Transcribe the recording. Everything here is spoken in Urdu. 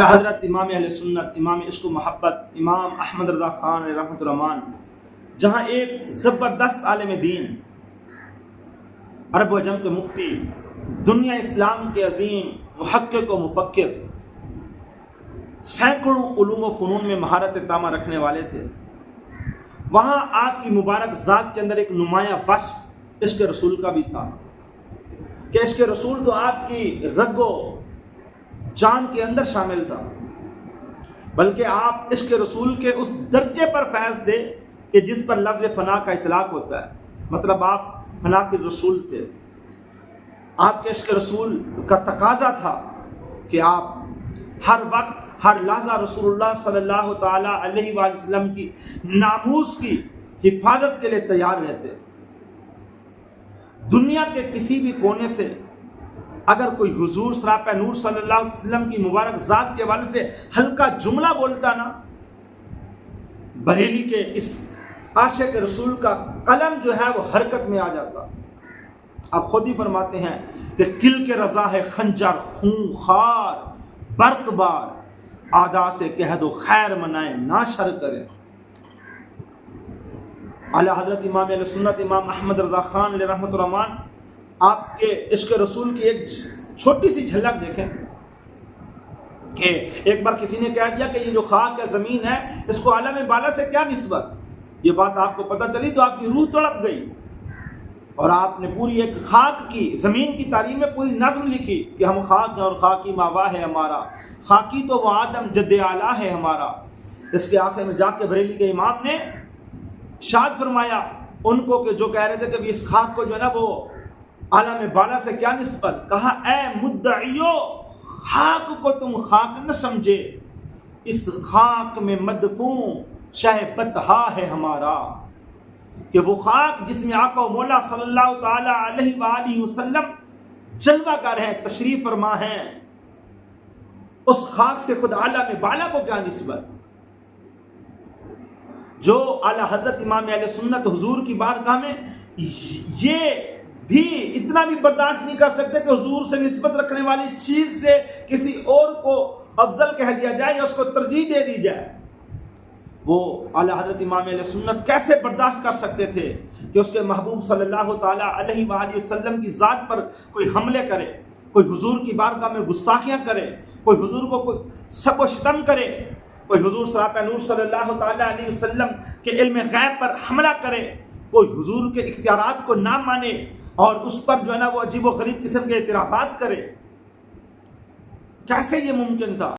حضرت امام اہل سنت، امام عشق و محبت، امام احمد رضا خان رحمۃ الرحمان، جہاں ایک زبردست عالم دین، عرب و عجم کے مفتی، دنیا اسلام کے عظیم محقق و مفکر، سینکڑوں علوم و فنون میں مہارت تامہ رکھنے والے تھے، وہاں آپ کی مبارک ذات کے اندر ایک نمایاں وصف عشق رسول کا بھی تھا کہ عشق رسول تو آپ کی رگ و جان کے اندر شامل تھا، بلکہ آپ عشق رسول کے اس درجے پر فیض دے کہ جس پر لفظ فنا کا اطلاق ہوتا ہے، مطلب آپ فنا کے رسول تھے۔ آپ کے عشق رسول کا تقاضا تھا کہ آپ ہر وقت ہر لحظہ رسول اللہ صلی اللہ تعالی علیہ وآلہ وسلم کی ناموس کی حفاظت کے لیے تیار رہتے۔ دنیا کے کسی بھی کونے سے اگر کوئی حضور سراپہ نور صلی اللہ علیہ وسلم کی مبارک ذات کے حوالے سے ہلکا جملہ بولتا نا، بریلی کے اس عاشق رسول کا قلم جو ہے وہ حرکت میں آ جاتا۔ آپ خود ہی فرماتے ہیں کہ کل کے رضا ہے خنجر خون خار برق بار، آدا سے کہہ دو خیر منائے نہ شر کرے۔ اعلی حضرت امام اہل سنت امام احمد رضا خان علیہ رحمۃ الرحمان، آپ کے عشق رسول کی ایک چھوٹی سی جھلک دیکھیں کہ ایک بار کسی نے کہہ دیا کہ یہ جو خاک ہے زمین ہے اس کو عالم بالا سے کیا نسبت، یہ بات آپ کو پتہ چلی تو آپ کی روح تڑپ گئی، اور آپ نے پوری ایک خاک کی زمین کی تعلیم میں پوری نظم لکھی کہ ہم خاک ہیں اور خاکی ماوا ہے ہمارا، خاکی تو وہ آدم جد اعلیٰ ہے ہمارا۔ اس کے آخر میں جا کے بریلی کے امام نے ارشاد فرمایا ان کو کہ جو کہہ رہے تھے کہ اس خاک کو جو ہے نا وہ عالم بالا سے کیا نسبت، کہا اے مدعیو خاک کو تم خاک نہ سمجھے، اس خاک میں مدفون شہ بطحا ہے ہمارا، کہ وہ خاک جس میں آقا و مولا صلی اللہ تعالی علیہ وآلہ وسلم جلوہ گر ہیں، تشریف فرما ہیں، اس خاک سے خود عالم بالا کو کیا نسبت۔ جو اعلی حضرت امام اہل سنت حضور کی بارگاہ میں یہ بھی اتنا بھی برداشت نہیں کر سکتے کہ حضور سے نسبت رکھنے والی چیز سے کسی اور کو افضل کہہ دیا جائے یا اس کو ترجیح دے دی جائے، وہ اعلی حضرت امام اہل سنت کیسے برداشت کر سکتے تھے کہ اس کے محبوب صلی اللہ تعالی علیہ وآلہ وسلم کی ذات پر کوئی حملے کرے، کوئی حضور کی بارگاہ میں گستاخیاں کرے، کوئی حضور کو کوئی شب و شتم کرے، کوئی حضور سراپہ نور صلی اللہ تعالی علیہ وسلم کے علم غیب پر حملہ کرے، کوئی حضور کے اختیارات کو نہ مانے اور اس پر جو ہے نا وہ عجیب و غریب قسم کے اعتراضات کرے، کیسے یہ ممکن تھا؟